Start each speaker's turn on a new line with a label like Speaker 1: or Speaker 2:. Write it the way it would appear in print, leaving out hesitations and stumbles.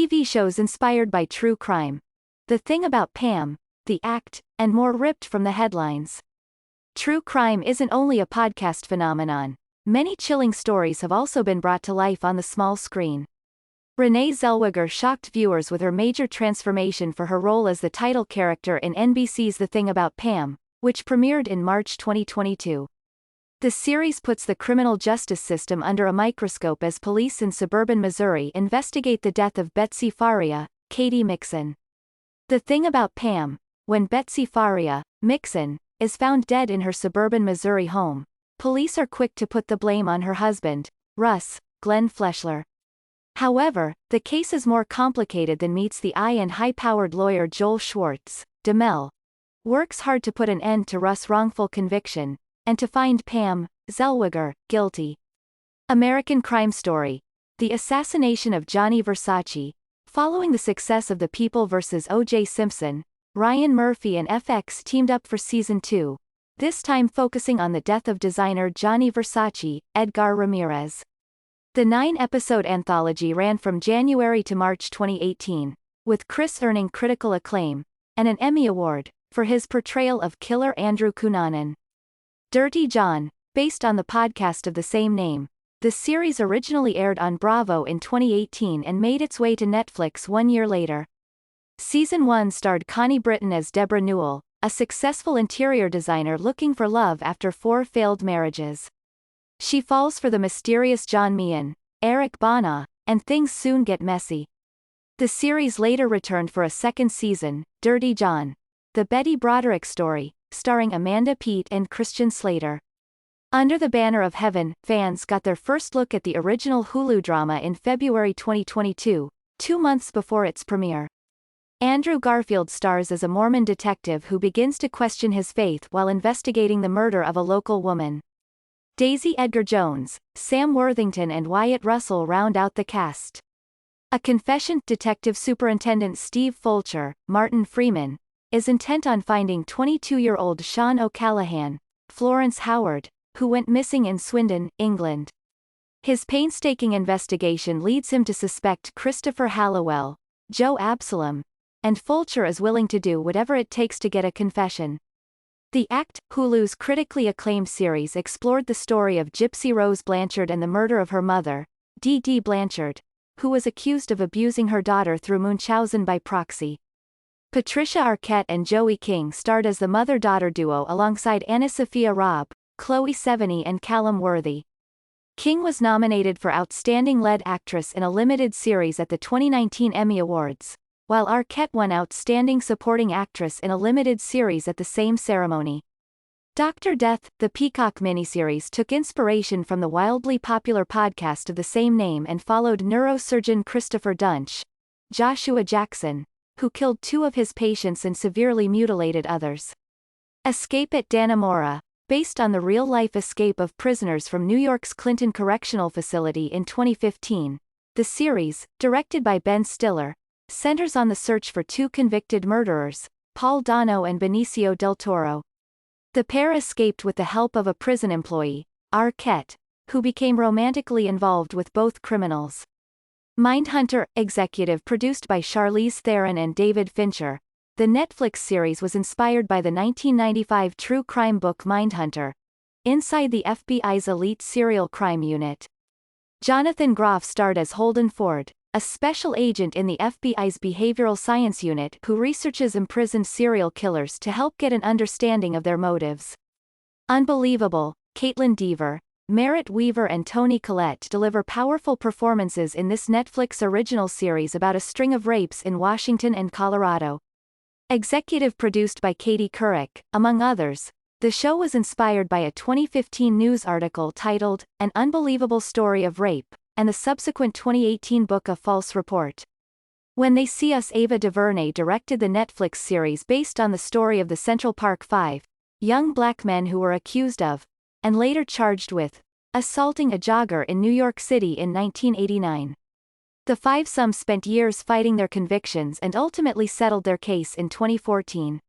Speaker 1: TV shows inspired by true crime. The Thing About Pam, The Act, and more ripped from the headlines. True crime isn't only a podcast phenomenon. Many chilling stories have also been brought to life on the small screen. Renee Zellweger shocked viewers with her major transformation for her role as the title character in NBC's The Thing About Pam, which premiered in March 2022. The series puts the criminal justice system under a microscope as police in suburban Missouri investigate the death of Betsy Faria, Katie Mixon. The Thing About Pam, when Betsy Faria, Mixon, is found dead in her suburban Missouri home, police are quick to put the blame on her husband, Russ, Glenn Fleshler. However, the case is more complicated than meets the eye, and high-powered lawyer Joel Schwartz, DeMel, works hard to put an end to Russ' wrongful conviction, and to find Pam, Zellweger, guilty. American Crime Story. The assassination of Gianni Versace. Following the success of The People vs. O.J. Simpson, Ryan Murphy and FX teamed up for Season 2, this time focusing on the death of designer Gianni Versace, Edgar Ramirez. The 9-episode anthology ran from January to March 2018, with Chris earning critical acclaim, and an Emmy Award, for his portrayal of killer Andrew Cunanan. Dirty John, based on the podcast of the same name. The series originally aired on Bravo in 2018 and made its way to Netflix 1 year later. Season 1 starred Connie Britton as Deborah Newell, a successful interior designer looking for love after 4 failed marriages. She falls for the mysterious John Meehan, Eric Bana, and things soon get messy. The series later returned for a second season, Dirty John, the Betty Broderick story, starring Amanda Peet and Christian Slater. Under the Banner of Heaven, fans got their first look at the original Hulu drama in February 2022, 2 months before its premiere. Andrew Garfield stars as a Mormon detective who begins to question his faith while investigating the murder of a local woman. Daisy Edgar Jones, Sam Worthington and Wyatt Russell round out the cast. A confession. Detective Superintendent Steve Fulcher, Martin Freeman, is intent on finding 22-year-old Sean O'Callaghan, Florence Howard, who went missing in Swindon, England. His painstaking investigation leads him to suspect Christopher Hallowell, Joe Absalom, and Fulcher is willing to do whatever it takes to get a confession. The Act, Hulu's critically acclaimed series, explored the story of Gypsy Rose Blanchard and the murder of her mother, Dee Dee Blanchard, who was accused of abusing her daughter through Munchausen by proxy. Patricia Arquette and Joey King starred as the mother-daughter duo alongside Anna Sophia Robb, Chloe Sevigny and Callum Worthy. King was nominated for Outstanding Lead Actress in a Limited Series at the 2019 Emmy Awards, while Arquette won Outstanding Supporting Actress in a Limited Series at the same ceremony. Dr. Death, the Peacock miniseries, took inspiration from the wildly popular podcast of the same name and followed neurosurgeon Christopher Dunch, Joshua Jackson, who killed 2 of his patients and severely mutilated others. Escape at Dannemora, based on the real-life escape of prisoners from New York's Clinton Correctional Facility in 2015. The series, directed by Ben Stiller, centers on the search for 2 convicted murderers, Paul Dano and Benicio del Toro. The pair escaped with the help of a prison employee, Arquette, who became romantically involved with both criminals. Mindhunter, executive produced by Charlize Theron and David Fincher, the Netflix series was inspired by the 1995 true crime book Mindhunter, inside the FBI's elite serial crime unit. Jonathan Groff starred as Holden Ford, a special agent in the FBI's behavioral science unit who researches imprisoned serial killers to help get an understanding of their motives. Unbelievable, Caitlin Dever, Merritt Weaver and Toni Collette deliver powerful performances in this Netflix original series about a string of rapes in Washington and Colorado. Executive produced by Katie Couric, among others, the show was inspired by a 2015 news article titled, An Unbelievable Story of Rape, and the subsequent 2018 book A False Report. When They See Us, Ava DuVernay directed the Netflix series based on the story of the Central Park Five, young black men who were accused of, and later charged with, assaulting a jogger in New York City in 1989. The fivesome spent years fighting their convictions and ultimately settled their case in 2014.